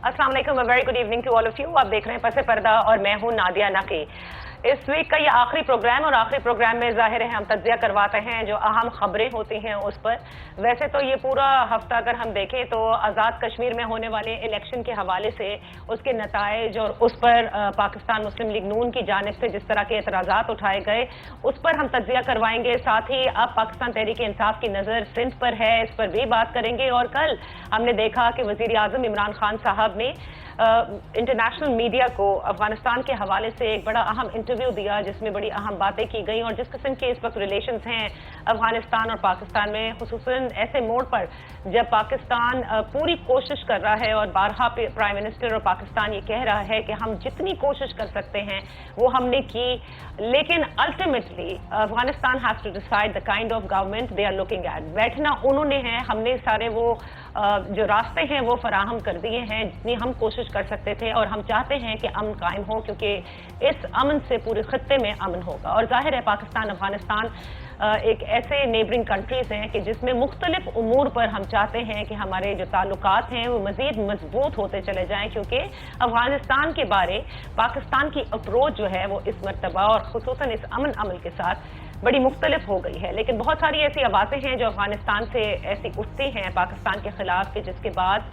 अस्सलाम वालेकुम, very good evening to all of you. आप देख रहे हैं पसे पर्दा और मैं हूं नादिया नकी। इस वीक का ये आखिरी प्रोग्राम और आखिरी प्रोग्राम में जाहिर है हम तज्जिया करवाते हैं जो अहम खबरें होती हैं उस पर। वैसे तो ये पूरा हफ्ता अगर हम देखें तो आज़ाद कश्मीर में होने वाले इलेक्शन के हवाले से उसके नताइज और उस पर पाकिस्तान मुस्लिम लीग नून की जानिब से जिस तरह के एतराज़ात उठाए गए उस पर हम तज्जिया करवाएंगे। साथ ही अब पाकिस्तान तहरीक इंसाफ की नज़र सिंध पर है, इस पर भी बात करेंगे। और कल हमने देखा कि वज़ीर आज़म इमरान खान साहब ने इंटरनेशनल मीडिया को अफगानिस्तान के हवाले से एक बड़ा अहम इंटरव्यू दिया जिसमें बड़ी अहम बातें की गई। और जिस किस्म के इस वक्त रिलेशंस हैं अफगानिस्तान और पाकिस्तान में, खुसूसन ऐसे मोड़ पर जब पाकिस्तान पूरी कोशिश कर रहा है और बारहा प्राइम मिनिस्टर और पाकिस्तान ये कह रहा है कि हम जितनी कोशिश कर सकते हैं वो हमने की, लेकिन ultimately Afghanistan has to decide the kind of government they are looking at. बैठना उन्होंने है, हमने सारे वो जो रास्ते हैं वो फराहम कर दिए हैं जितनी हम कोशिश कर सकते थे, और हम चाहते हैं कि अमन कायम हो क्योंकि इस अमन से पूरे खत्ते में अमन होगा। और जाहिर है पाकिस्तान अफगानिस्तान एक ऐसे नेबरिंग कंट्रीज हैं कि जिसमें मुख्तलिफ उमूर पर हम चाहते हैं कि हमारे जो ताल्लुकात हैं वो मजीद मजबूत होते चले जाएं, क्योंकि अफगानिस्तान के बारे पाकिस्तान की अप्रोच जो है वो इस मरतबा और खुसूसन इस अमन अमल के साथ बड़ी मुख्तलिफ हो गई है। लेकिन बहुत सारी ऐसी आवाज़ें हैं जो अफगानिस्तान से ऐसी उठती हैं पाकिस्तान के खिलाफ कि जिसके बाद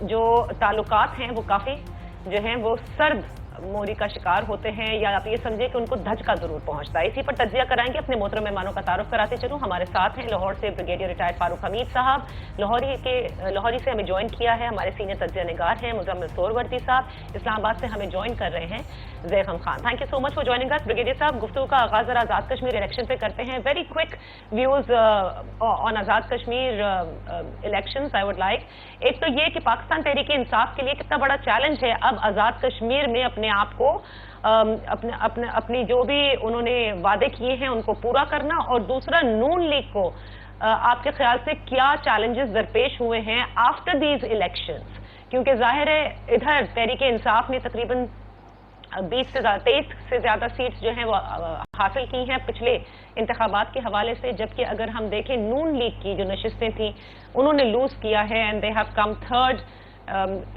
जो ताल्लुकात हैं वो काफ़ी जो हैं वो सर्द मोरी का शिकार होते हैं, या आप ये समझे कि उनको धचका जरूर पहुंचता है। इसी पर तज्जिया कराएंगे। अपने मोहतरम मेहमानों का तारुफ कराते चलूं। हमारे साथ हैं लाहौर से ब्रिगेडियर रिटायर्ड फारूक हमीद साहब, लाहौरी से हमें ज्वाइन किया है हमारे सीनियर तज्जिया निगार हैं मुजम्मिल सोहरवर्दी साहब, इस्लामाबाद से हमें ज्वाइन कर रहे हैं Zaigham Khan. Thank you so much for joining us. Brigadier साहब, गुफ्तगू का आगाज जरा आज़ाद कश्मीर इलेक्शन पे करते हैं। Very quick views on Azad Kashmir elections I would like. एक तो ये कि पाकिस्तान तहरीक इंसाफ के लिए कितना बड़ा चैलेंज है अब आज़ाद कश्मीर में अपने आप को अपनी जो भी उन्होंने वादे किए हैं उनको पूरा करना, और दूसरा नून लीग को आपके ख्याल से क्या चैलेंजेस दरपेश हुए हैं आफ्टर दीज इलेक्शंस, क्योंकि जाहिर है इधर तहरीक इंसाफ ने तकरीबन 23 से ज्यादा सीट्स जो हैं वो हासिल की हैं पिछले इंतखाबात के हवाले से, जबकि अगर हम देखें नून लीग की जो नशिस्तें थी उन्होंने लूज किया है and they have come third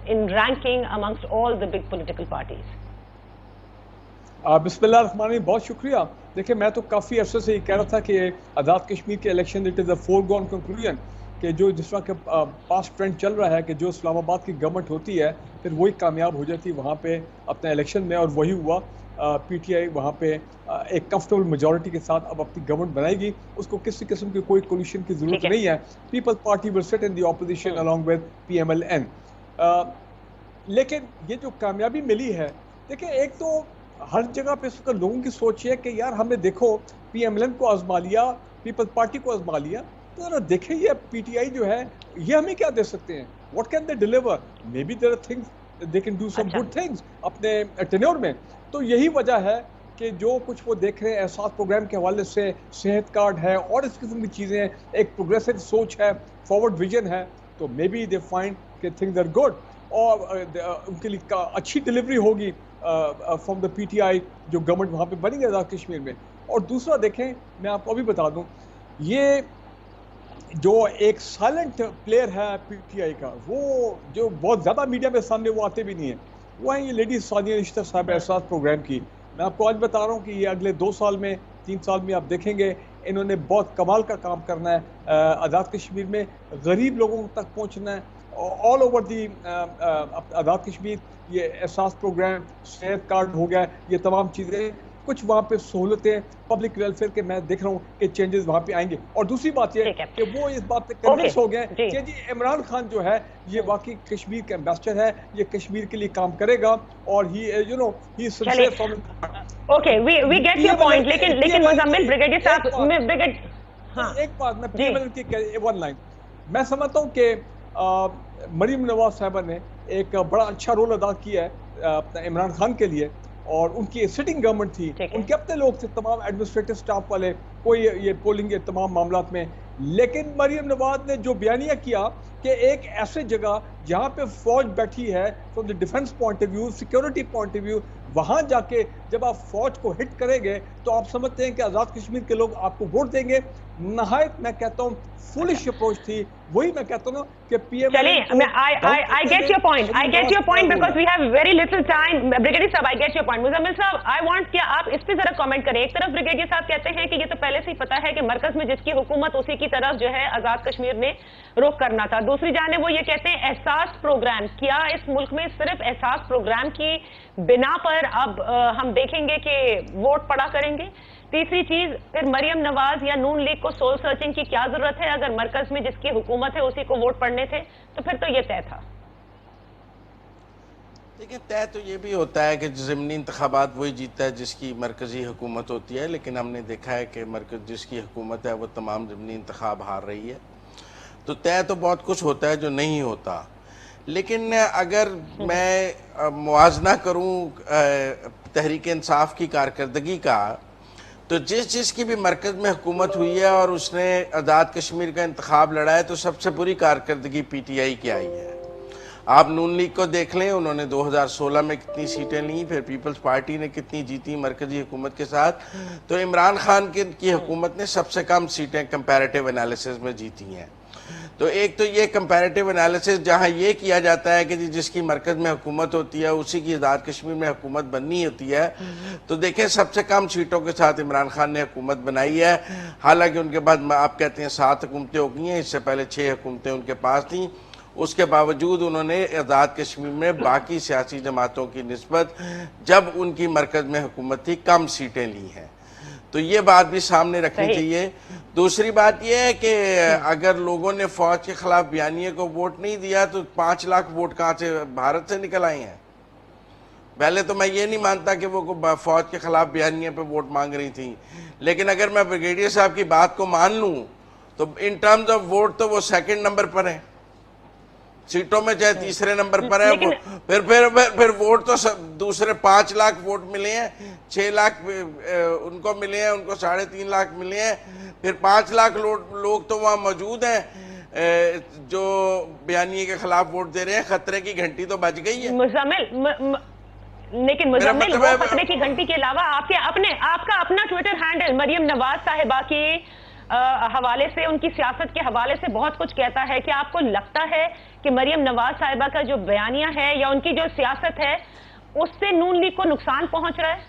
in ranking amongst all the big political parties. बिस्मिल्लाहिर्रहमानिर्रहीम, बहुत शुक्रिया। देखिए, मैं तो काफ़ी अरसे से ये कह रहा था कि आज़ाद कश्मीर के election it is a foregone conclusion कि जो जिस तरह के पास्ट ट्रेंड चल रहा है कि जो इस्लामाबाद की गवर्नमेंट होती है फिर वही कामयाब हो जाती है वहाँ पे अपने इलेक्शन में, और वही हुआ। पीटीआई वहाँ पे एक कंफर्टेबल मेजॉरिटी के साथ अब अपनी गवर्नमेंट बनाएगी, उसको किसी किस्म की कोई कोलिशन की ज़रूरत नहीं है। Peoples Party will sit in the opposition along with PMLN। लेकिन ये जो कामयाबी मिली है, देखिए, एक तो हर जगह पे इसका लोगों की सोच है कि यार हमने देखो PMLN को आजमा लिया, पीपल्स पार्टी को आजमा लिया, तो जरा देखें ये पीटीआई जो है ये हमें क्या दे सकते हैं, what can they deliver, may be there are things they can do some good things अपने टेन्योर में। तो यही वजह है कि जो कुछ वो देख रहे हैं एहसास प्रोग्राम के हवाले से, सेहत कार्ड है और इस किस्म की चीज़ें, एक प्रोग्रेसिव सोच है, फॉरवर्ड विजन है, तो मे बी दे फाइंड कि थिंग्स आर गुड और उनके लिए अच्छी डिलीवरी होगी फ्रॉम द पीटीआई जो गवर्नमेंट वहाँ पे बनी है आज़ाद कश्मीर में। और दूसरा देखें, मैं आपको अभी बता दूं, ये जो एक साइलेंट प्लेयर है पीटीआई का, वो जो बहुत ज़्यादा मीडिया में सामने वो आते भी नहीं है, वो है ये लेडी सानिया निश्तर साहब एहसास प्रोग्राम की। मैं आपको आज बता रहा हूँ कि ये अगले 2 साल में 3 साल में आप देखेंगे इन्होंने बहुत कमाल का काम करना है। आज़ाद कश्मीर में गरीब लोगों तक पहुँचना है, all over the Azad Kashmir. ये एहसास प्रोग्राम, सेहत कार्ड हो गया, ये तमाम चीज़ें, कुछ वहाँ पे सहूलतें, पब्लिक वेलफेयर के मैं देख रहा हूँ कि चेंजेस वहाँ पे आएंगे। और दूसरी बात ये कि वो इस बात पे कन्विंस हो गए कि जी इमरान खान जो है ये वाकई कश्मीर का एम्बेसडर है, ये कश्मीर के लिए काम करेगा और he you know he sincere from. Okay, we get your point. लेकिन मुजम्मिल ब्रिगेडियर साहब में एक बात मैं PMLN की वन लाइन मैं समझता हूँ कि मरीम नवाज साहबा ने एक बड़ा अच्छा रोल अदा किया है अपना इमरान खान के लिए, और उनकी सिटिंग गवर्नमेंट थी, उनके अपने लोग थे तमाम एडमिनिस्ट्रेटिव स्टाफ वाले, कोई ये पोलिंग के तमाम मामलात में। लेकिन मरीम नवाज ने जो बयानिया किया कि एक ऐसे जगह जहाँ पे फौज बैठी है from the defence point of view, security point of view, वहाँ जाके जब आप फौज को हिट करेंगे तो आप समझते हैं कि आज़ाद कश्मीर के लोग आपको वोट देंगे। नहायत मैं कहता हूँ फुलिश अप्रोच थी وہی میں کہتا ہوں کہ پی ایم چلیے I get your point because we have very little time. Brigadier صاحب I get your point. Muzammil صاحب I want کہ آپ اس پہ ذرا کامنٹ کریں. ایک طرف بریگیڈیئر صاحب کہتے ہیں کہ یہ تو پہلے سے ہی پتا ہے کہ مرکز میں جس کی حکومت اسی کی طرف جو ہے آزاد کشمیر نے رخ کرنا تھا. دوسری جانب وہ یہ کہتے ہیں احساس پروگرام, کیا اس ملک میں صرف احساس پروگرام کی بنا پر اب ہم دیکھیں گے کہ ووٹ پڑا کریں گے؟ تیسری چیز, پھر مریم نواز یا نون لیگ کو سول سرچنگ کی کیا ضرورت ہے؟ اگر مرکز میں جس کی حکومت ہے اسی کو ووٹ پڑنے تھے تو پھر تو یہ طے تھا. دیکھیں, طے تو یہ بھی ہوتا ہے کہ ضمنی انتخابات وہی جیتا ہے جس کی مرکزی حکومت ہوتی ہے, لیکن ہم نے دیکھا ہے کہ مرکز جس کی حکومت ہے وہ تمام ضمنی انتخاب ہار رہی ہے. تو طے تو بہت کچھ ہوتا ہے جو نہیں ہوتا. لیکن اگر میں موازنہ کروں تحریک انصاف کی کارکردگی کا, تو جس کی بھی مرکز میں حکومت ہوئی ہے اور اس نے آزاد کشمیر کا انتخاب لڑا ہے, تو سب سے بری کارکردگی پی ٹی آئی کی آئی ہے. آپ نون لیگ کو دیکھ لیں, انہوں نے 2016 میں کتنی سیٹیں لیں, پھر پیپلز پارٹی نے کتنی جیتی مرکزی حکومت کے ساتھ. تو عمران خان کی حکومت نے سب سے کم سیٹیں کمپیریٹیو انالیسس میں جیتی ہیں. تو ایک تو یہ کمپیریٹیو انالیسس جہاں یہ کیا جاتا ہے کہ جس کی مرکز میں حکومت ہوتی ہے اسی کی آزاد کشمیر میں حکومت بننی ہوتی ہے, تو دیکھیں سب سے کم سیٹوں کے ساتھ عمران خان نے حکومت بنائی ہے. حالانکہ ان کے بعد آپ کہتے ہیں 7 حکومتیں ہو گئی ہیں, اس سے پہلے 6 حکومتیں ان کے پاس تھیں. اس کے باوجود انہوں نے آزاد کشمیر میں باقی سیاسی جماعتوں کی نسبت جب ان کی مرکز میں حکومت تھی کم سیٹیں لی ہیں. تو یہ بات بھی سامنے رکھنی چاہیے. دوسری بات یہ ہے کہ اگر لوگوں نے فوج کے خلاف بیانیے کو ووٹ نہیں دیا تو 5 لاکھ ووٹ کہاں سے بھارت سے نکل آئے ہیں؟ پہلے تو میں یہ نہیں مانتا کہ وہ فوج کے خلاف بیانیے پہ ووٹ مانگ رہی تھیں, لیکن اگر میں بریگیڈیئر صاحب کی بات کو مان لوں تو ان ٹرمز آف ووٹ تو وہ 2nd نمبر پر ہیں, سیٹوں میں چاہے 3رے نمبر پر ہے. پھر ووٹ تو دوسرے 5 لاکھ ووٹ ملے ہیں, 6 لاکھ ان کو ملے ہیں, ان کو 3.5 لاکھ ملے ہیں. پھر 5 لاکھ لوگ تو وہاں موجود ہیں جو بیانیے کے خلاف ووٹ دے رہے ہیں. خطرے کی گھنٹی تو بج گئی ہے. لیکن مزمل, وہ خطرے کی گھنٹی کے علاوہ آپ کا اپنا ٹویٹر ہینڈل مریم نواز صاحبہ کی حوالے سے, ان کی سیاست کے حوالے سے بہت کچھ کہتا ہے. کہ آپ کو لگتا ہے کہ مریم نواز صاحبہ کا جو بیانیہ ہے یا ان کی جو سیاست ہے اس سے نون لیگ کو نقصان پہنچ رہا ہے؟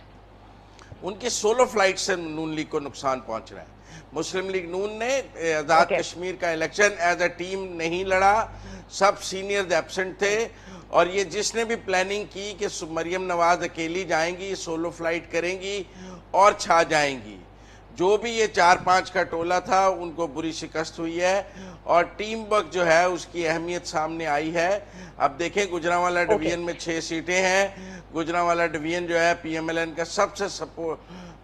ان کی سولو فلائٹ سے نون لیگ کو نقصان پہنچ رہا ہے. مسلم لیگ نون نے آزاد کشمیر کا الیکشن ایز اے ٹیم نہیں لڑا, سب سینئرز ایبسنٹ تھے. اور یہ جس نے بھی پلاننگ کی کہ مریم نواز اکیلی جائیں گی, سولو فلائٹ کریں گی اور چھا جائیں گی, جو بھی یہ 4-5 کا ٹولہ تھا ان کو بری شکست ہوئی ہے. اور ٹیم ورک جو ہے اس کی اہمیت سامنے آئی ہے. اب دیکھیں گجرانوالہ ڈویژن میں 6 سیٹیں ہیں. گجرانوالہ ڈویژن جو ہے پی ایم ایل این کا سب سے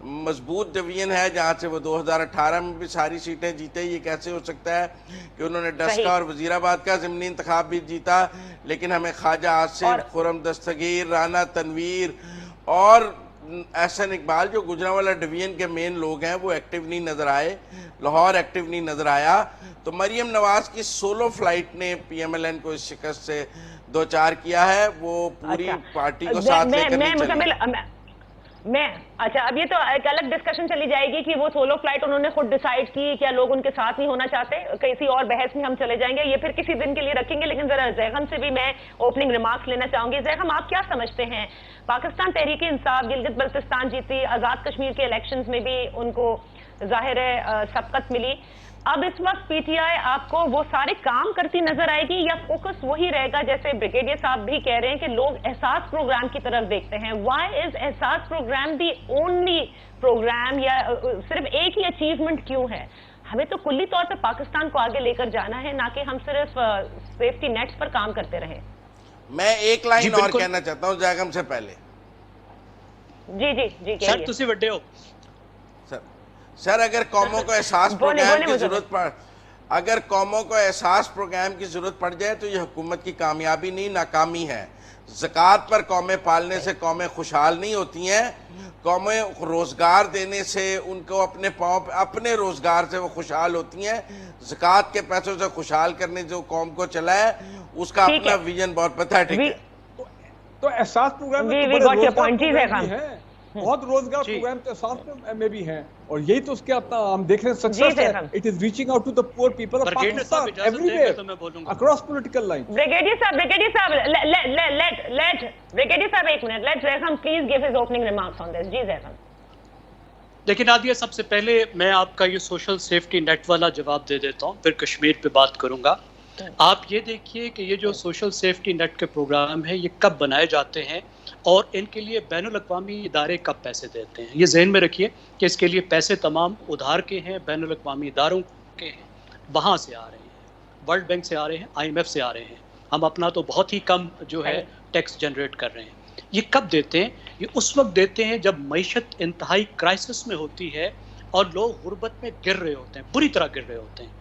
مضبوط ڈویژن ہے, جہاں سے وہ 2018 میں بھی ساری سیٹیں جیتے. یہ کیسے ہو سکتا ہے کہ انہوں نے ڈسکا اور وزیر آباد کا ضمنی انتخاب بھی جیتا, لیکن ہمیں خواجہ آصف, خرم دستگیر, رانا تنویر اور احسن اقبال جو گجرانوالہ ڈویژن کے مین لوگ ہیں وہ ایکٹیو نہیں نظر آئے. لاہور ایکٹیو نہیں نظر آیا. تو مریم نواز کی سولو فلائٹ نے پی ایم ایل این کو اس شکست سے دوچار کیا ہے. وہ پوری پارٹی کو ساتھ لے کر نہیں چلی. اچھا, اب یہ تو ایک الگ ڈسکشن چلی جائے گی کہ وہ سولو فلائٹ انہوں نے خود ڈیسائیڈ کی, کیا لوگ ان کے ساتھ نہیں ہونا چاہتے. کسی اور بحث میں ہم چلے جائیں گے, یہ پھر کسی دن کے لیے رکھیں گے. لیکن ذرا زیغم سے بھی میں اوپننگ ریمارکس لینا چاہوں گی. زیغم, آپ کیا سمجھتے ہیں, پاکستان تحریک انصاف گلگت بلتستان جیتی, آزاد کشمیر کے الیکشنز میں بھی ان کو ظاہر ہے سبقت ملی. اب اس وقت پی ٹی آئی آپ کو وہ سارے کام کرتی نظر آئے گی یا فوکس وہی رہے گا جیسے بریگیڈیئر صاحب بھی کہہ رہے ہیں کہ لوگ احساس پروگرام کی طرف دیکھتے ہیں؟ وائی از احساس پروگرام دی اونلی پروگرام, یا صرف ایک ہی اچیومنٹ کیوں ہے؟ ہمیں تو کلی طور پہ پاکستان کو آگے لے کر جانا ہے, نہ کہ ہم صرف سیفٹی نیٹس پر کام کرتے رہیں. میں ایک لائن اور کہنا چاہتا ہوں زیغم سے پہلے. جی سر تسی وڈے ہو سر. اگر قوموں کو احساس پروگرام کی ضرورت اگر قوموں کو احساس پروگرام کی ضرورت پڑ جائے تو یہ حکومت کی کامیابی نہیں, ناکامی ہے. زکوٰۃ پر قومیں پالنے سے قومیں خوشحال نہیں ہوتی ہیں. قومیں روزگار دینے سے ان کو اپنے روزگار سے وہ خوشحال ہوتی ہیں. زکوٰۃ کے پیسوں سے خوشحال کرنے جو قوم کو چلا ہے اس کا اپنا ویژن بہت پیتھیٹک ہے. تو احساس پروگرام میں تو بڑے روزگار پروگرام بھی ہیں. बहुत रोजगार प्रोग्राम तो साथ में भी हैं और यही तो उसके अपना हम देख रहे हैं सक्सेस है. It is reaching out to the poor people of Pakistan everywhere across political line. Brigadier साहब एक मिनट, let Zaigham please give his opening remarks on this. जी ज़ैफ़म. देखिए नादिया, सबसे पहले मैं आपका ये सोशल सेफ्टी नेट वाला जवाब दे देता हूँ, फिर कश्मीर पे बात करूँगा. आप ये देखिए कि ये जो सोशल सेफ्टी नेट के प्रोग्राम है ये कब बनाए जाते हैं और इनके लिए बैनुल-अक़वामी इदारे कब पैसे देते हैं. ये ज़हन में रखिए कि इसके लिए पैसे तमाम उधार के हैं, बैनुल-अक़वामी इदारों के हैं, वहाँ से आ रहे हैं, वर्ल्ड बैंक से आ रहे हैं, IMF से आ रहे हैं. हम अपना तो बहुत ही कम जो है टैक्स जनरेट कर रहे हैं. ये कब देते हैं? ये उस वक्त देते हैं जब मईशत इंतहाई क्राइसिस में होती है और लोग गुर्बत में गिर रहे होते हैं, बुरी तरह गिर रहे होते हैं.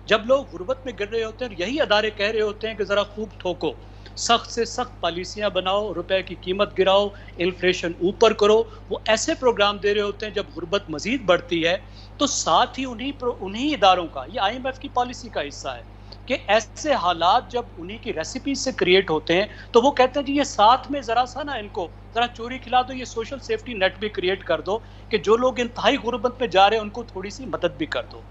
जब लोग गुर्बत में गिर रहे होते हैं, यही अदारे कह रहे होते हैं कि ज़रा खूब ठोको, सख्त से सख्त पॉलिसियाँ बनाओ, रुपए की कीमत गिराओ, इन्फ्लेशन ऊपर करो. वो ऐसे प्रोग्राम दे रहे होते हैं जब गुर्बत मज़ीद बढ़ती है. तो साथ ही उन्हीं इदारों का, ये IMF की पॉलिसी का हिस्सा है कि ऐसे हालात जब उन्हीं की रेसिपी से क्रिएट होते हैं तो वो कहते हैं जी ये साथ में ज़रा सा ना इनको ज़रा चोरी खिला दो, ये सोशल सेफ्टी नेट भी क्रिएट कर दो कि जो लोग इंतहाई गुर्बत में जा रहे हैं उनको थोड़ी सी मदद भी कर दो.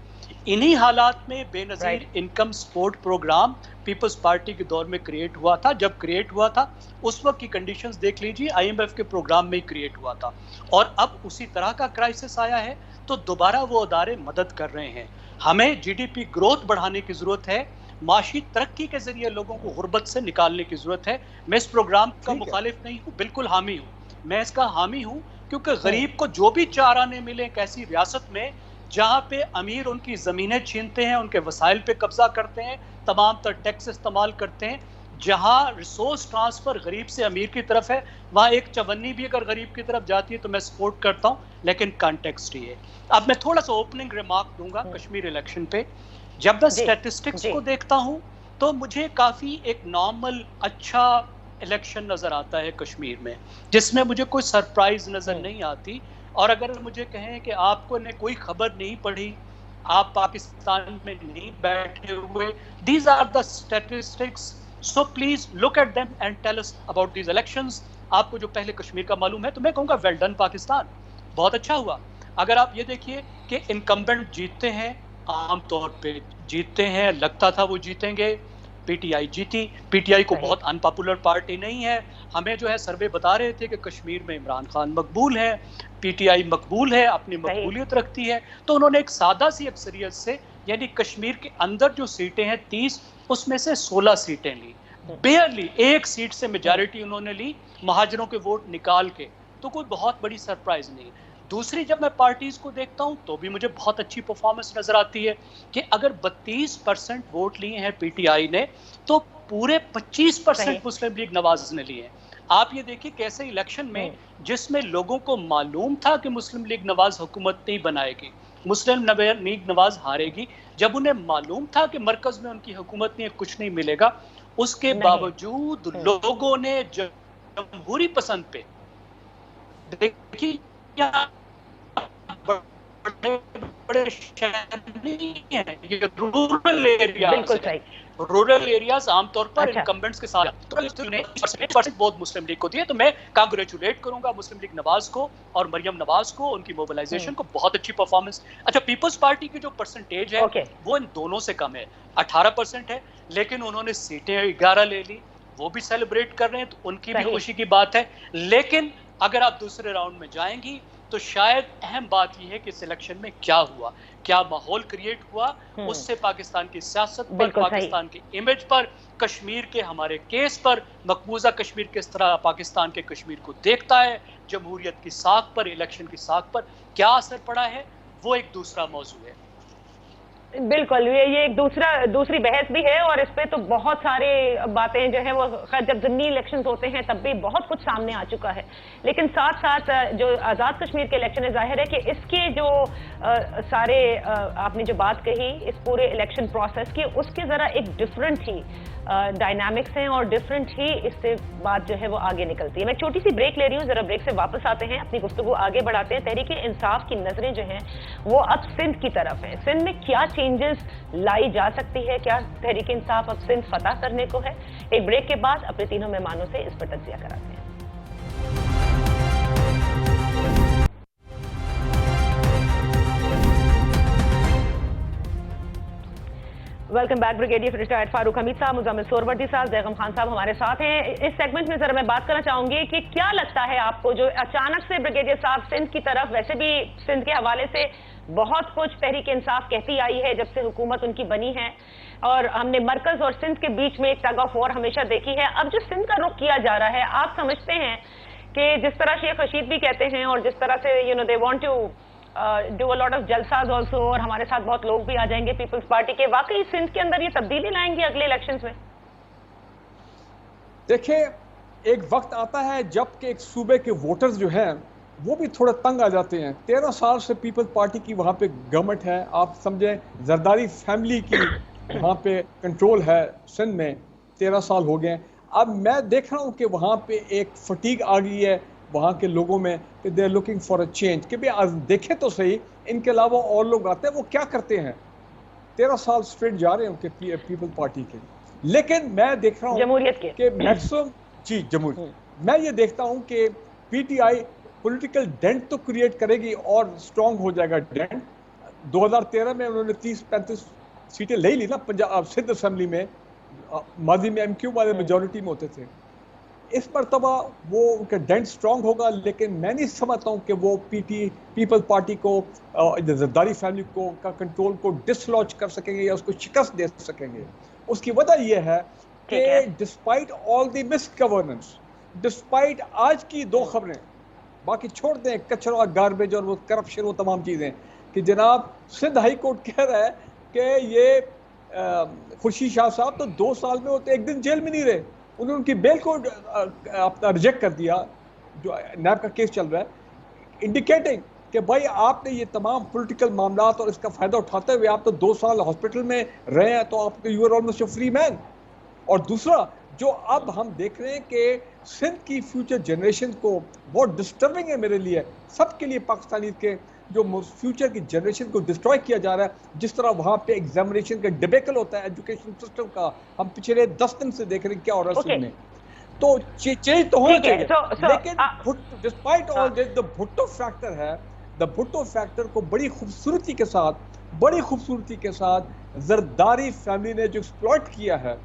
इन्हीं हालात में Benazir income support programme Peoples Party के दौर में क्रिएट हुआ था. जब क्रिएट हुआ था उस वक्त की कंडीशंस देख लीजिए, IMF के प्रोग्राम में ही क्रिएट हुआ था और अब उसी तरह का क्राइसिस आया है तो दोबारा वो अदारे मदद कर रहे हैं. हमें GDP ग्रोथ बढ़ाने की ज़रूरत है, माशी तरक्की के ज़रिए लोगों को गुर्बत से निकालने की ज़रूरत है. मैं इस प्रोग्राम का मुखालिफ नहीं हूँ, बिल्कुल हामी हूँ. मैं इसका हामी हूँ क्योंकि गरीब को जो भी चार आने मिले एक ऐसी रियासत में जहाँ पे अमीर उनकी ज़मीनें छीनते हैं, उनके वसाइल पे कब्जा करते हैं, तमाम तर टैक्स इस्तेमाल करते हैं, जहाँ रिसोर्स ट्रांसफ़र गरीब से अमीर की तरफ है, वहाँ एक चवन्नी भी अगर गरीब की तरफ जाती है तो मैं सपोर्ट करता हूँ, लेकिन कॉन्टेक्स्ट ही है. अब मैं थोड़ा सा ओपनिंग रिमार्क दूंगा कश्मीर इलेक्शन पे. जब मैं स्टैटिस्टिक्स को देखता हूँ तो मुझे काफ़ी एक नॉर्मल अच्छा इलेक्शन नज़र आता है कश्मीर में, जिसमें मुझे कोई सरप्राइज नज़र नहीं आती. और अगर मुझे कहें कि आपको ने कोई खबर नहीं पढ़ी, आप पाकिस्तान में नहीं बैठे हुए, these are the statistics, so please look at them and tell us about these elections. आपको जो पहले कश्मीर का मालूम है तो मैं कहूँगा वेल डन पाकिस्तान, बहुत अच्छा हुआ. अगर आप ये देखिए कि इनकम्बेंट जीतते हैं, आम तौर पे जीतते हैं, लगता था वो जीतेंगे, PTI जीती. PTI को बहुत अनपॉपुलर पार्टी नहीं है. हमें जो है सर्वे बता रहे थे कि कश्मीर में इमरान खान मकबूल है, PTI मकबूल है, अपनी मकबूलियत रखती है. तो उन्होंने एक सादा सी अक्सरियत से, यानी कश्मीर के अंदर जो सीटें हैं 30, उसमें से 16 सीटें ली. बेयरली एक सीट से मेजॉरिटी उन्होंने ली, महाजरों के वोट निकाल के. तो कोई बहुत बड़ी सरप्राइज नहीं. दूसरी, जब मैं पार्टीज़ को देखता हूँ तो भी मुझे बहुत अच्छी परफॉर्मेंस नज़र आती है कि अगर 32% वोट लिए हैं PTI ने तो पूरे 25% मुस्लिम लीग नवाज ने लिए हैं. आप ये देखिए कैसे इलेक्शन में जिसमें लोगों को मालूम था कि मुस्लिम लीग नवाज हुकूमत नहीं बनाएगी, मुस्लिम लीग नवाज हारेगी, जब उन्हें मालूम था कि मरकज़ में उनकी हुकूमत नहीं, कुछ नहीं मिलेगा, उसके बावजूद लोगों ने जमहूरी पसंद पे, देखिए बड़े शहर नहीं है, ये रूरल एरियाज आमतौर पर इनकम्बेंट्स के साथ बहुत मुस्लिम लीग को दिए. तो मैं कांग्रेचुलेट करूंगा मुस्लिम लीग नवाज को और मरियम नवाज को, उनकी मोबिलाइजेशन को, बहुत अच्छी परफॉर्मेंस. अच्छा, पीपल्स पार्टी की जो परसेंटेज है वो इन दोनों से कम है, 18% है, लेकिन उन्होंने सीटें 11 ले ली, वो भी सेलिब्रेट कर रहे हैं, तो उनकी भी खुशी की बात है. लेकिन अगर आप दूसरे राउंड में जाएंगी तो शायद अहम बात यह है कि इस इलेक्शन में क्या हुआ, क्या माहौल क्रिएट हुआ, उससे पाकिस्तान की सियासत पर, पाकिस्तान की इमेज पर, कश्मीर के हमारे केस पर, मकबूजा कश्मीर किस तरह पाकिस्तान के कश्मीर को देखता है, जमहूरियत की साख पर, इलेक्शन की साख पर क्या असर पड़ा है, वो एक दूसरा मौजू है. बिल्कुल, ये एक दूसरी बहस भी है और इस पे तो बहुत सारे बातें जो है वो, खैर जब ज़िमनी इलेक्शंस होते हैं तब भी बहुत कुछ सामने आ चुका है. लेकिन साथ साथ जो आज़ाद कश्मीर के इलेक्शन है, जाहिर है कि इसके जो सारे आपने जो बात कही इस पूरे इलेक्शन प्रोसेस की, उसके ज़रा एक डिफरेंट ही डायनामिक्स हैं और डिफरेंट ही इससे बात जो है वो आगे निकलती है. मैं छोटी सी ब्रेक ले रही हूँ, ज़रा ब्रेक से वापस आते हैं, अपनी गुफ्तगू आगे बढ़ाते हैं. तहरीक इंसाफ की नज़रें जो हैं वो अब सिंध की तरफ हैं. सिंध में क्या चेंजेस लाई जा सकती है, क्या तहरीक इंसाफ अब सिंध फतह करने को है? एक ब्रेक के बाद अपने तीनों मेहमानों से इस पर तज्जिया कराते हैं. Welcome back brigadier retired Farooq Hamid साहब, मुजम्मिल सोहरवर्दी साहब, जैगम खान साहब हमारे साथ हैं। इस सेगमेंट में जरा मैं बात करना चाहूंगी कि क्या लगता है आपको जो अचानक से ब्रिगेडियर साहब सिंध की तरफ, वैसे भी सिंध के हवाले से बहुत कुछ तहरीक इंसाफ कहती आई है जब से हुकूमत उनकी बनी है, और हमने मरकज और सिंध के बीच में एक टग ऑफ वॉर हमेशा देखी है। अब जो सिंध का रुख किया जा रहा है, आप समझते हैं कि जिस तरह शेख रशीद भी कहते हैं और जिस तरह से they want to do a lot of जलसाज ऑल्सो, और हमारे साथ बहुत लोग भी आ जाएंगे पीपल्स पार्टी के, वाकई सिंध के अंदर ये तब्दीली लाएंगे अगले इलेक्शंस में? देखिए, एक वक्त आता है जब कि एक सूबे के वोटर्स जो हैं वो भी थोड़ा तंग आ जाते हैं। 13 साल से पीपल्स पार्टी की वहाँ पे गवर्नमेंट है, आप समझें जरदारी फैमिली की वहाँ पे कंट्रोल है सिंध में, 13 साल हो गए। अब मैं देख रहा हूँ कि वहाँ पे एक फटीग आ गई है वहाँ के लोगों में कि they are looking for a change, कि भाई देखें तो सही इनके अलावा और लोग आते हैं, वो क्या करते हैं। 13 साल स्ट्रेट जा रहे हैं उनके पीपल पार्टी के। लेकिन मैं देख रहा हूँ जमहूरियत के कि मैक्सिमम जमहूरियत, मैं ये देखता हूँ कि पीटीआई पॉलिटिकल डेंट तो क्रिएट करेगी और स्ट्रांग हो जाएगा डेंट। 2013 में उन्होंने 30-35 सीटें ले ली ना पंजाब सिंध असेंबली में, माजी में एमक्यू वाले मेजॉरिटी में होते थे। इस मरतबा वो उनका डेंट स्ट्रांग होगा, लेकिन मैं नहीं समझता हूँ कि वो पीपल पार्टी को, जरदारी फैमिली को का कंट्रोल को डिसलॉन्च कर सकेंगे या उसको शिकस्त दे सकेंगे। उसकी वजह यह है कि despite all the miss governance, despite आज की 2 खबरें, बाकी छोड़ दें कचरा, गार्बेज और वो करप्शन, वो तमाम चीज़ें, कि जनाब सिंध हाई कोर्ट कह रहा है कि ये खुर्शीद शाह साहब तो 2 साल में होते 1 दिन जेल में नहीं रहे, उन्होंने उनकी बेल को अपना रिजेक्ट कर दिया, जो नैब का केस चल रहा है, इंडिकेटिंग कि भाई आपने ये तमाम पॉलिटिकल मामलात और इसका फ़ायदा उठाते हुए आप तो 2 साल हॉस्पिटल में रहे हैं, तो आप you are almost a free man. और दूसरा जो अब हम देख रहे हैं कि सिंध की फ्यूचर जनरेशन को बहुत डिस्टर्बिंग है मेरे लिए, सबके लिए, पाकिस्तानी के जो फ्यूचर की जनरेशन को डिस्ट्रॉय किया जा रहा है। जिस तरह वहाँ पे एग्जामिनेशन का डिबेकल होता है एजुकेशन सिस्टम का, हम पिछले 10 दिन से देख रहे हैं क्या हो रहा है सिंध में। तो चेंज तो होना चाहिए, लेकिन despite all this the Bhutto factor है, द भुट्टो फैक्टर को बड़ी खूबसूरती के साथ जरदारी फैमिली ने जो एक्सप्लॉइट किया है,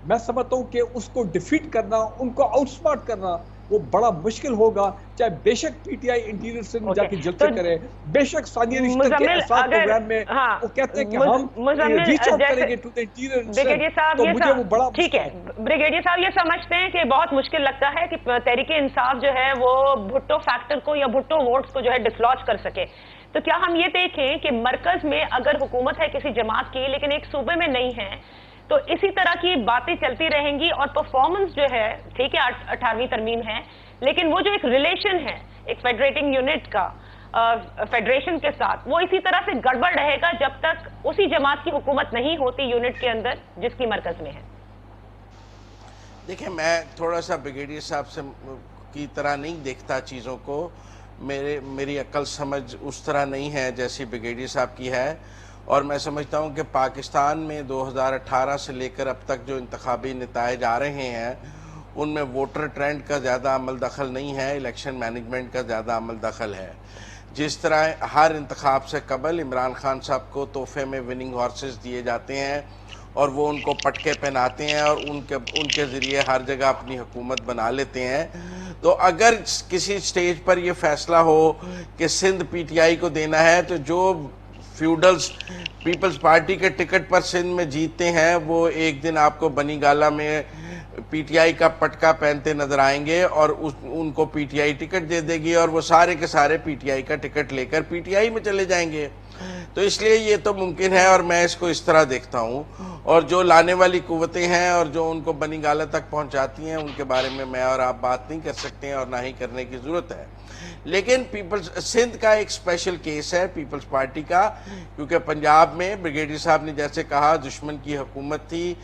मैं समझता हूँ कि उसको डिफीट करना, उनको आउटस्मार्ट करना वो बड़ा मुश्किल होगा। चाहे बेशक पीटीआई इंटीरियर से जाके जलसे करे, बेशक सानिया रिश्ते के एहसास प्रोग्राम में वो कहते हैं कि हम रीच आउट करेंगे टू द इंटीरियर, ब्रिगेडियर साहब, तो मुझे वो बड़ा ठीक है। ब्रिगेडियर साहब ये समझते हैं कि बहुत मुश्किल लगता है कि तहरीक इंसाफ जो है वो भुट्टो फैक्टर को या भुट्टो वोट्स को जो है डिसलॉन्च कर सके। तो क्या हम ये देखें कि मरकज में अगर हुकूमत है किसी जमात की, लेकिन एक सूबे में नहीं है, तो इसी तरह की बातें चलती रहेंगी और परफॉर्मेंस जो है, ठीक है 18वीं तरमीम है, लेकिन वो जो एक रिलेशन है एक फेडरेटिंग यूनिट का फेडरेशन के साथ, वो इसी तरह से गड़बड़ रहेगा जब तक उसी जमात की हुकूमत नहीं होती यूनिट के अंदर जिसकी मरकज में है। देखिए, मैं थोड़ा सा ब्रिगेडियर साहब से की तरह नहीं देखता चीज़ों को, मेरी अक्ल समझ उस तरह नहीं है जैसी ब्रिगेडियर साहब की है, और मैं समझता हूँ कि पाकिस्तान में 2018 से लेकर अब तक जो इंतखाबी नताइज आ रहे हैं उनमें वोटर ट्रेंड का ज़्यादा अमल दखल नहीं है, इलेक्शन मैनेजमेंट का ज़्यादा अमल दखल है। जिस तरह हर इंतखाब से कबल इमरान खान साहब को तोहफे में विनिंग हॉर्सेस दिए जाते हैं और वो उनको पटके पहनाते हैं और उनके ज़रिए हर जगह अपनी हुकूमत बना लेते हैं। तो अगर किसी स्टेज पर ये फैसला हो कि सिंध पीटीआई को देना है, तो जो फ्यूडल्स पीपल्स पार्टी के टिकट पर सिंध में जीतते हैं वो एक दिन आपको बनी गाला में पीटीआई का पटका पहनते नजर आएंगे और उनको पीटीआई टिकट दे देगी और वो सारे के सारे पीटीआई का टिकट लेकर पीटीआई में चले जाएंगे। तो इसलिए ये तो मुमकिन है और मैं इसको इस तरह देखता हूँ। और जो लाने वाली कुव्वतें हैं और जो उनको बनी गाला तक पहुँचाती हैं उनके बारे में मैं और आप बात नहीं कर सकते हैं और ना ही करने की ज़रूरत है। लेकिन पीपल्स सिंध का एक स्पेशल केस है पीपल्स पार्टी का, क्योंकि पंजाब में ब्रिगेडियर साहब ने जैसे कहा दुश्मन की हुकूमत थी,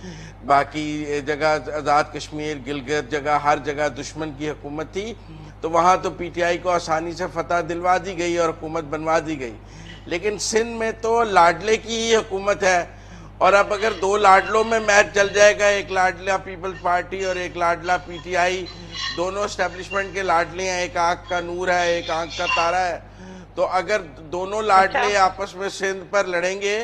बाकी जगह आज़ाद कश्मीर, गिलगित जगह हर जगह दुश्मन की हुकूमत थी, तो वहाँ तो पीटीआई को आसानी से फतह दिलवा दी गई और हुकूमत बनवा दी गई। लेकिन सिंध में तो लाडले की ही हुकूमत है, और अब अगर 2 लाडलों में मैच चल जाएगा, एक लाडला पीपल्स पार्टी और एक लाडला पीटीआई, दोनों एस्टेब्लिशमेंट के लाडले हैं, एक आंख का नूर है एक आंख का तारा है, तो अगर दोनों लाडले आपस में सिंध पर लड़ेंगे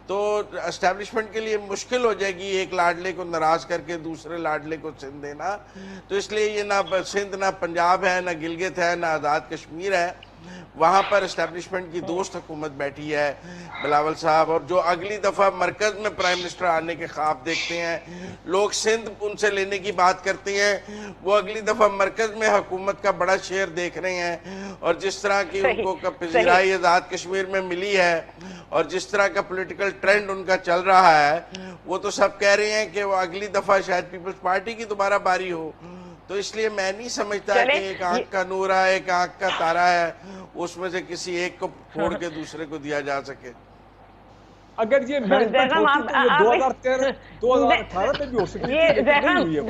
تو اسٹیبلشمنٹ کے لیے مشکل ہو جائے گی ایک لاڈلے کو ناراض کر کے دوسرے لاڈلے کو سندھ دینا. تو اس لیے یہ نہ سندھ نہ پنجاب ہے، نہ گلگت ہے، نہ آزاد کشمیر ہے. وہاں پر اسٹیبلشمنٹ کی دوست حکومت بیٹھی ہے بلاول صاحب، اور جو اگلی دفعہ مرکز میں پرائم منسٹر آنے کے خواب دیکھتے ہیں. لوگ سندھ ان سے لینے کی بات کرتے ہیں، وہ اگلی دفعہ مرکز میں حکومت کا بڑا شیئر دیکھ رہے ہیں. اور جس طرح کی ان کو پذیرائی آزاد کشمیر میں ملی ہے اور جس طرح کا پولیٹیکل ٹرینڈ ان کا چل رہا ہے، وہ تو سب کہہ رہے ہیں کہ وہ اگلی دفعہ شاید پیپلز پارٹی کی دوبارہ باری ہو. تو اس لیے میں نہیں سمجھتا کہ ایک آنکھ کا نور ہے، ایک آنکھ کا تارا ہے، اس میں سے کسی ایک کو پھوڑ کے دوسرے کو دیا جا سکے. اگر یہ مینجمنٹ ہوتی تو یہ 2013 2018 میں بھی ہو سکتی یہ تھی، لیکن نہیں ہوئی ہے.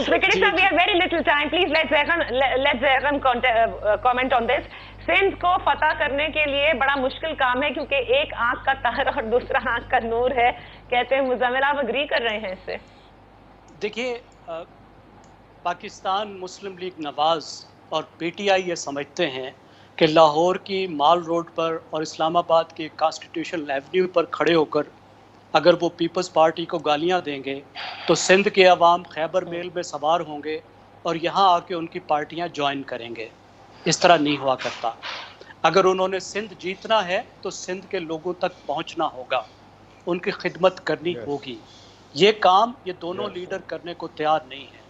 Secretary sir, we have very little time. Please let Zehran comment on this. Sindh کو فتح کرنے کے لیے بڑا مشکل کام ہے کیونکہ ایک آنکھ کا تارا اور دوسرا آنکھ کا نور ہے کہتے ہیں مزمل. آپ اگری کر رہے ہیں اس سے؟ دیکھیے، پاکستان مسلم لیگ نواز اور پی ٹی آئی یہ سمجھتے ہیں کہ لاہور کی مال روڈ پر اور اسلام آباد کے کانسٹیٹیوشنل ایونیو پر کھڑے ہو کر اگر وہ پیپلز پارٹی کو گالیاں دیں گے تو سندھ کے عوام خیبر میل میں سوار ہوں گے اور یہاں آ کے ان کی پارٹیاں جوائن کریں گے. اس طرح نہیں ہوا کرتا. اگر انہوں نے سندھ جیتنا ہے تو سندھ کے لوگوں تک پہنچنا ہوگا، ان کی خدمت کرنی ہوگی. یہ کام یہ دونوں لیڈر کرنے کو تیار نہیں ہیں.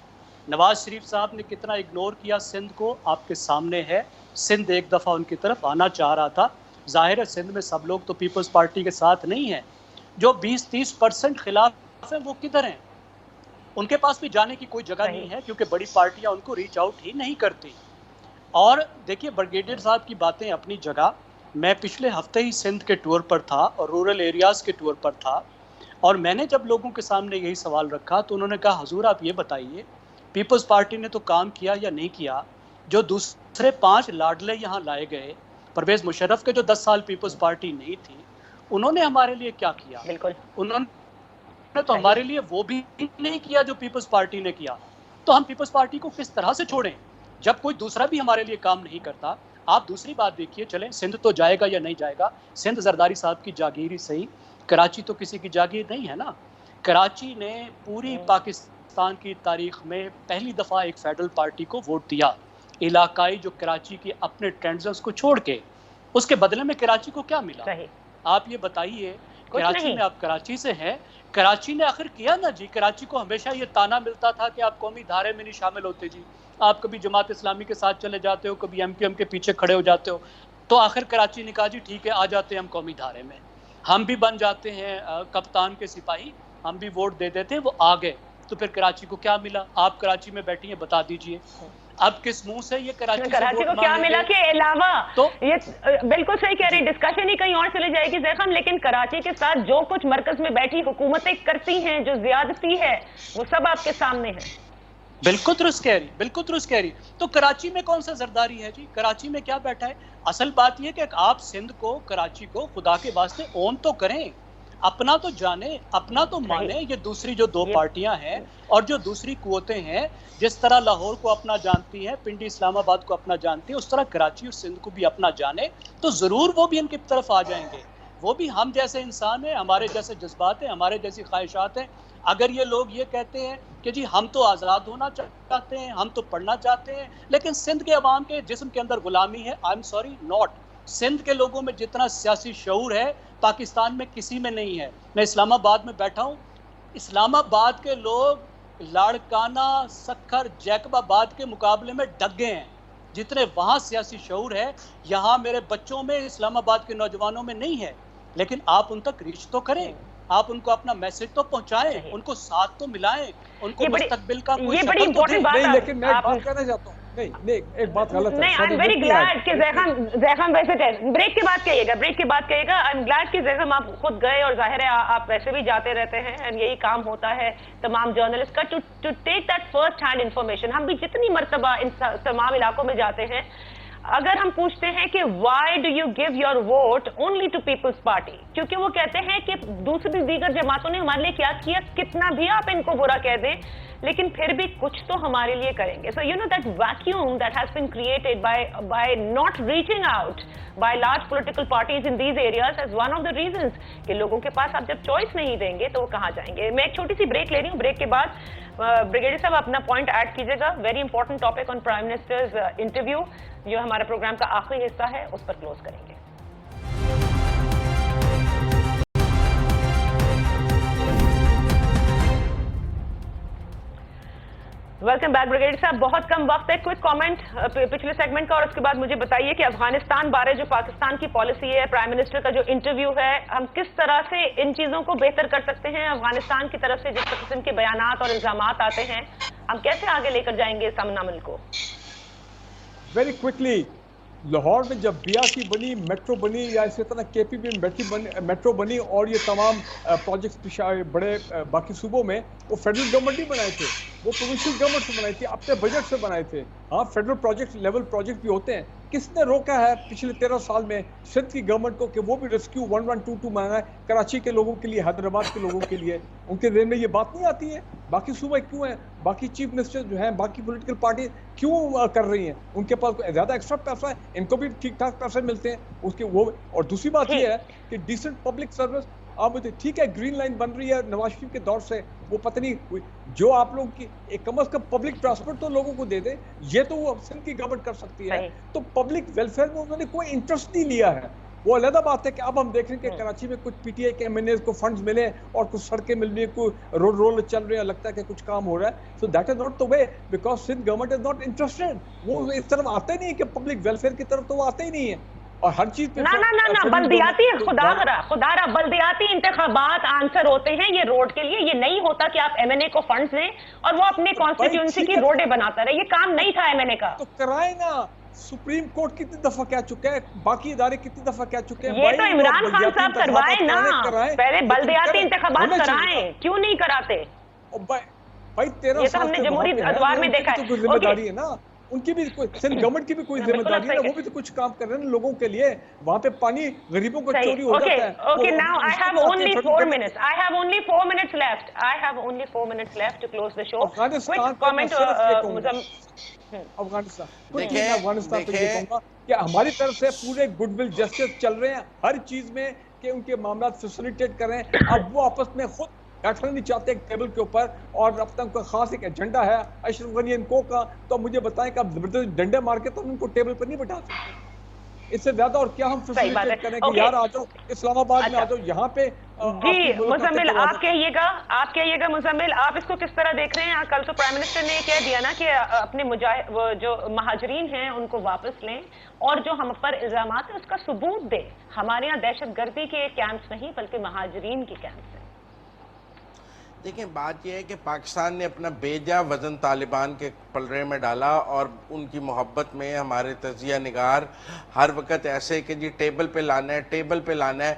نواز شریف صاحب نے کتنا اگنور کیا سندھ کو آپ کے سامنے ہے. سندھ ایک دفعہ ان کی طرف آنا چاہ رہا تھا. ظاہر ہے سندھ میں سب لوگ تو پیپلز پارٹی کے ساتھ نہیں ہیں. جو 20-30% خلاف ہیں وہ کدھر ہیں؟ ان کے پاس بھی جانے کی کوئی جگہ نہیں ہے کیونکہ بڑی پارٹیاں ان کو ریچ آؤٹ ہی نہیں کرتی. اور دیکھیے، بریگیڈیئر صاحب کی باتیں اپنی جگہ. میں پچھلے ہفتے ہی سندھ کے ٹور پر تھا اور رورل ایریاز کے ٹور پر تھا، اور میں نے جب لوگوں کے سامنے یہی سوال رکھا تو انہوں نے کہا حضور آپ یہ بتائیے پیپلز پارٹی نے تو کام کیا یا نہیں کیا؟ جو دوسرے 5 لاڈلے یہاں لائے گئے، پرویز مشرف کے جو 10 سال پیپلز پارٹی نہیں تھی، انہوں نے ہمارے لیے کیا کیا؟ بالکل انہوں نے تو ہمارے لیے وہ بھی نہیں کیا جو پیپلز پارٹی نے کیا. تو ہم پیپلز پارٹی کو کس طرح سے چھوڑیں جب کوئی دوسرا بھی ہمارے لیے کام نہیں کرتا؟ آپ دوسری بات دیکھیے، چلیں سندھ تو جائے گا یا نہیں جائے گا. سندھ زرداری صاحب کی جاگیر ہی صحیح، کراچی تو کسی کی جاگیر نہیں ہے نا. کراچی نے پوری پاکستان کی تاریخ میں پہلی دفعہ ایک فیڈرل پارٹی کو ووٹ دیا، علاقائی جو کراچی کے اپنے ٹرینڈز کو چھوڑ کے. اس کے بدلے میں کراچی کو کیا ملا؟ آپ یہ بتائیے. کراچی میں آپ کراچی سے ہیں، کراچی نے آخر کیا نا جی. کراچی کو ہمیشہ یہ تانا ملتا تھا کہ آپ قومی دھارے میں نہیں شامل ہوتے جی، آپ کبھی جماعت اسلامی کے ساتھ چلے جاتے ہو، کبھی ایم پی ایم کے پیچھے کھڑے ہو جاتے ہو. تو آخر کراچی نے کہا جی ٹھیک ہے آ جاتے ہیں ہم قومی دھارے میں، ہم بھی بن جاتے ہیں کپتان کے سپاہی، ہم بھی ووٹ دے دیتے ہیں. وہ آ گئے تو پھر کراچی کو کیا ملا؟ آپ کراچی میں بیٹھی ہیں، بتا دیجئے اب کس منہ سے یہ کراچی کو کیا ملا کے علاوہ. تو یہ بالکل صحیح کہہ رہی، ڈسکشن ہی کہیں اور چلے جائے گی زیخم. لیکن کراچی کے ساتھ جو کچھ مرکز میں بیٹھی حکومتیں کرتی ہیں، جو زیادتی ہے، وہ سب آپ کے سامنے ہے. بالکل درست کہہ رہی، بالکل درست کہہ رہی. تو کراچی میں کون سا زرداری ہے جی؟ کراچی میں کیا بیٹھا ہے؟ اصل بات یہ کہ آپ سندھ کو، کراچی کو خدا کے واسطے اون تو کریں، اپنا تو جانے، اپنا تو مانے. یہ دوسری جو 2 پارٹیاں ہیں اور جو دوسری قوتیں ہیں، جس طرح لاہور کو اپنا جانتی ہیں، پنڈی اسلام آباد کو اپنا جانتی ہیں، اس طرح کراچی اور سندھ کو بھی اپنا جانے تو ضرور وہ بھی ان کی طرف آ جائیں گے. وہ بھی ہم جیسے انسان ہیں، ہمارے جیسے جذبات ہیں، ہمارے جیسی خواہشات ہیں. اگر یہ لوگ یہ کہتے ہیں کہ جی ہم تو آزاد ہونا چاہتے ہیں، ہم تو پڑھنا چاہتے ہیں، لیکن سندھ کے عوام کے جسم کے اندر غلامی ہے، I am sorry not. Sindh کے لوگوں میں جتنا سیاسی شعور ہے پاکستان میں کسی میں نہیں ہے. میں اسلام آباد میں بیٹھا ہوں، اسلام آباد کے لوگ لاڑکانہ، سکھر، جیکب آباد کے مقابلے میں ڈگے ہیں. جتنے وہاں سیاسی شعور ہے یہاں میرے بچوں میں، اسلام آباد کے نوجوانوں میں نہیں ہے. لیکن آپ ان تک ریچ تو کریں، آپ ان کو اپنا میسج تو پہنچائیں، ان کو ساتھ تو ملائیں، ان کو مستقبل کا کوئی شکل تو دیں. نہیں لیکن میں ایک بات کہنا چاہتا ہوں، نہیں ایک بات غلط ہے. نہیں، آئی ایم ویری گلیڈ کہ زیخم ویسے بریک کے بعد کہیے گا، بریک کے بعد کہیے گا. آئی ایم گلیڈ کہ زیخم آپ خود گئے، اور ظاہر ہے آپ ویسے بھی جاتے رہتے ہیں، یہی کام ہوتا ہے تمام جرنلسٹ کا، to take that first hand information. ہم بھی جتنی مرتبہ ان تمام علاقوں میں جاتے ہیں، اگر ہم پوچھتے ہیں کہ why do you give your vote only to Peoples Party, کیونکہ وہ کہتے ہیں کہ دوسری دیگر جماعتوں نے ہمارے لیے کیا کیا، کتنا بھی آپ ان کو برا کہہ دیں لیکن پھر بھی کچھ تو ہمارے لیے کریں گے. So you know that vacuum that has been created by not reaching out by large political parties in these areas as one of the reasons کہ لوگوں کے پاس آپ جب چوائس نہیں دیں گے تو وہ کہاں جائیں گے. میں ایک چھوٹی سی بریک لے رہی ہوں, بریک کے بعد بریگیڈیئر صاحب اپنا پوائنٹ ایڈ کیجیے گا. Very important topic on prime minister's interview جو ہمارے پروگرام کا آخری حصہ ہے, اس پر کلوز کریں گے. ویلکم بیک بریگیڈیئر صاحب. بہت کم وقت ہے, کوئک کامنٹ پچھلے سیگمنٹ کا, اور اس کے بعد مجھے بتائیے کہ افغانستان بارے جو پاکستان کی پالیسی ہے, پرائم منسٹر کا جو انٹرویو ہے, ہم کس طرح سے ان چیزوں کو بہتر کر سکتے ہیں. افغانستان کی طرف سے جس قسم کے بیانات اور الزامات آتے ہیں, ہم کیسے آگے لے کر جائیں گے اس امن عمل کو؟ ویری کوئکلی, لاہور میں جب BRT بنی, میٹرو بنی, یا اسی طرح KPP میٹرو بنی, اور یہ تمام پروجیکٹس بڑے باقی صوبوں میں, وہ فیڈرل گورنمنٹ ہی بنائے تھے, وہ پروونشل گورنمنٹ سے بنائی تھی, اپنے بجٹ سے بنائے تھے. ہاں فیڈرل پروجیکٹ لیول پروجیکٹ بھی ہوتے ہیں. کس نے روکا ہے پچھلے 13 سال میں سندھ کی گورنمنٹ کو کہ وہ بھی ریسکیو 1122 بنائے کراچی کے لوگوں کے لیے, حیدرآباد کے لوگوں کے لیے؟ ان کے ذہن میں یہ بات نہیں آتی ہے. باقی صوبے کیوں ہیں, باقی چیف منسٹر جو ہیں, باقی پولیٹیکل پارٹی کیوں کر رہی ہیں؟ ان کے پاس زیادہ ایکسٹرا پیسہ ہے, ان کو بھی ٹھیک ٹھاک پیسے ملتے ہیں اس کے وہ. اور دوسری بات یہ ہے کہ ڈیسنٹ پبلک سروس, آپ ٹھیک ہے گرین لائن بن رہی ہے نواز شریف کے دور سے, وہ پتہ نہیں جو آپ لوگ کی کم از کم پبلک ٹرانسپورٹ تو لوگوں کو دے دیں, یہ تو وہ سندھ کی گورنمنٹ کر سکتی ہے. تو پبلک ویلفیئر میں انہوں نے کوئی انٹرسٹ نہیں لیا ہے. وہ علیحدہ بات ہے کہ اب ہم دیکھ رہے ہیں کہ کراچی میں کچھ PTI کے MNAs کو فنڈز ملے اور کچھ سڑکیں مل رہی ہیں, کوئی رول چل رہے ہیں, لگتا ہے کہ کچھ کام ہو رہا ہے. So that is not the way, because Sindh government is not interested. وہ اس طرف آتے نہیں کہ پبلک ویلفیئر کی طرف تو وہ آتے ہی نہیں ہیں. اور ہر چیز پہ بلدیاتی خدا را بلدیاتی انتخابات آنسر ہوتے ہیں یہ روڈ کے لیے. یہ نہیں ہوتا کہ آپ MNA کو فنڈز دیں اور وہ اپنے کانسٹیٹیوئنسی کی روڈیں بناتا رہے. یہ کام نہیں تھا MNA کا. تو کرائے نا. سپریم کورٹ کتنی دفعہ کہہ چکا ہے, باقی ادارے کتنی دفعہ کہہ چکے ہیں. یہ تو عمران خان صاحب کروائے نا, پہلے بلدیاتی انتخابات کرائیں, کیوں نہیں کراتے؟ بھائی 13 سال ہم نے جمہوری ادوار میں دیکھا ہے. ذمہ داری ہے نا ان کی بھی, سندھ گورنمنٹ کی بھی کوئی ذمہ داری ہے, وہ بھی تو کچھ کام کر رہے ہیں لوگوں کے لیے. وہاں پہ پانی غریبوں کو چوری ہو جاتا ہے. Okay, now I have only 4 minutes. I have only 4 minutes left. I have only 4 minutes left to close the show. Quick comment Afghanistan پہ یہ کہوں گا کہ ہماری طرف سے پورے گڈ ول جسٹس چل رہے ہیں ہر چیز میں کہ ان کے معاملات فیسیلیٹیٹ کریں. اب وہ آپس میں خود بیٹھنا نہیں چاہتے ایک ٹیبل کے اوپر, اور اپنا ان کا خاص ایک ایجنڈا ہے اشرف غنی ان کو کا. تو مجھے بتائیں کہ آپ زبردست ڈنڈے مار کے تو ان کو ٹیبل پر نہیں بٹھا سکتے. اس سے زیادہ اور کیا ہم فیسیلیٹیٹ کریں کہ یار آ جاؤ اسلام آباد میں, آ جاؤ یہاں پہ. جی مزمل آپ کہیے گا مزمل, آپ اس کو کس طرح دیکھ رہے ہیں؟ کل تو پرائم منسٹر نے کہہ دیا نا کہ اپنے جو مہاجرین ہیں ان کو واپس لیں, اور جو ہم پر الزامات ہیں اس کا ثبوت دیں. ہمارے یہاں دہشت گردی کے کیمپس نہیں بلکہ مہاجرین کے کیمپس ہیں. دیکھیں بات یہ ہے کہ پاکستان نے اپنا بیجا وزن طالبان کے پلڑے میں ڈالا, اور ان کی محبت میں ہمارے تجزیہ نگار ہر وقت ایسے کہ جی ٹیبل پہ لانا ہے.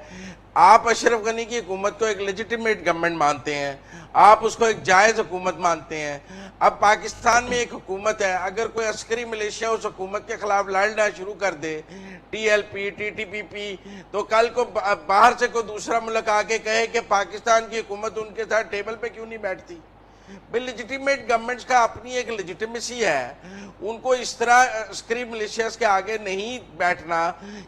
آپ اشرف غنی کی حکومت کو ایک لیجیٹیمیٹ گورنمنٹ مانتے ہیں, آپ اس کو ایک جائز حکومت مانتے ہیں. اب پاکستان میں ایک حکومت ہے, اگر کوئی عسکری ملیشیا اس حکومت کے خلاف لڑنا شروع کر دے, TLP TTPP, تو کل کو باہر سے کوئی دوسرا ملک آ کے کہے کہ پاکستان کی حکومت ان کے ساتھ ٹیبل پہ کیوں نہیں بیٹھتی. بل لیجیٹیمیٹ گورنمنٹس کا اپنی ایک لیجیٹیمیسی ہے, ان کو اس طرح عسکری ملیشیاز کے آگے نہیں بیٹھنا.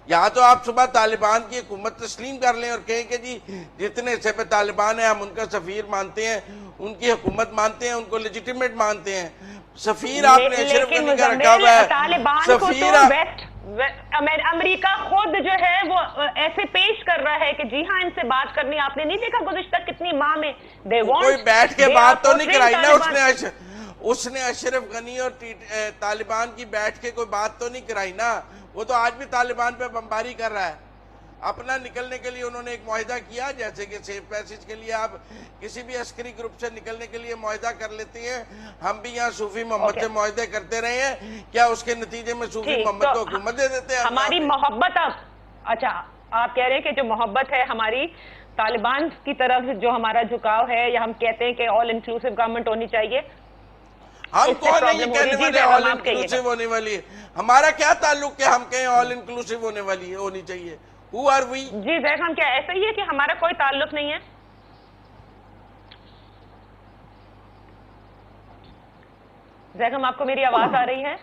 یا تو آپ صبح طالبان کی حکومت تسلیم کر لیں اور کہیں کہ جی جتنے حصے پہ طالبان ہیں ہم ان کا سفیر مانتے ہیں, ان کی حکومت مانتے ہیں, ان کو لیجیٹیمیٹ مانتے ہیں. سفیر آپ نے اشرف غنی کا رکھا ہوا ہے. سفیر امریکہ خود جو ہے وہ ایسے پیش کر رہا ہے کہ جی ہاں ان سے بات کرنی. آپ نے نہیں دیکھا گزشتہ کتنی ماہ میں کوئی بیٹھ کے بات تو نہیں کرائی نا اس نے اشرف غنی اور طالبان کی بیٹھ کے کوئی بات تو نہیں کرائی نا. وہ تو آج بھی طالبان پہ بمباری کر رہا ہے. اپنا نکلنے کے لیے انہوں نے ایک معاہدہ کیا, جیسے کہ سیف پیسج کے لیے آپ کسی بھی عسکری گروپ سے نکلنے کے لیے معاہدہ کر لیتے ہیں. ہم بھی یہاں صوفی محمد سے معاہدے کرتے رہے ہیں, کیا اس کے نتیجے میں صوفی محمد کو حکومت دے دیتے ہیں؟ ہماری محبت اب اچھا آپ کہہ رہے ہیں کہ جو محبت ہے ہماری طالبان کی طرف, جو ہمارا جھکاؤ ہے, یا ہم کہتے ہیں کہ آل انکلوسیو گورنمنٹ ہونی چاہیے. ہم کون ہیں یہ کہنے والے آل انکلوسیو ہونے والی ہے؟ ہمارا کیا تعلق کہ ہم کہیں آل انکلوسیو ہونی چاہیے؟ Who are we? جی زید خان, کیا ایسا ہی ہے کہ ہمارا کوئی تعلق نہیں ہے؟ जैगम, आपको मेरी आवाज आ रही है?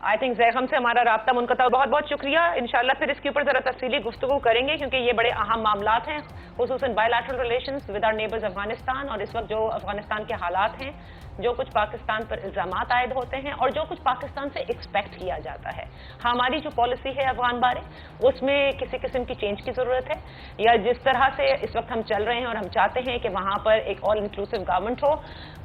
आई थिंक जैगम से हमारा राब्ता मुनक़ता। बहुत बहुत शुक्रिया। इंशाल्लाह फिर इसके ऊपर ज़रा तफसीली गुफ्तगू करेंगे, क्योंकि ये बड़े अहम मामलात हैं, खुसूसन bilateral relations with our neighbours Afghanistan, और इस वक्त जो अफगानिस्तान के हालात हैं, जो कुछ पाकिस्तान पर इल्ज़ामात आयद होते हैं और जो कुछ पाकिस्तान से एक्सपेक्ट किया जाता है। हमारी जो पॉलिसी है अफगान बारे, उसमें किसी किस्म की चेंज की ज़रूरत है, या जिस तरह से इस वक्त हम चल रहे हैं और हम चाहते हैं कि वहाँ पर एक ऑल इंक्लूसिव गवर्नमेंट हो,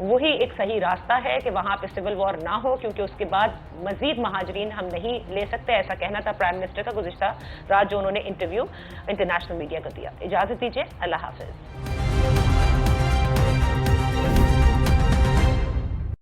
वही एक सही रास्ता है कि वहाँ पर सिविल वॉर ना हो, क्योंकि उसके बाद मजीद महाजरीन हम नहीं ले सकते। ऐसा कहना था प्राइम मिनिस्टर का गुज़िश्ता रात जो उन्होंने इंटरव्यू इंटरनेशनल मीडिया को दिया। इजाज़त दीजिए, अल्लाह हाफिज़।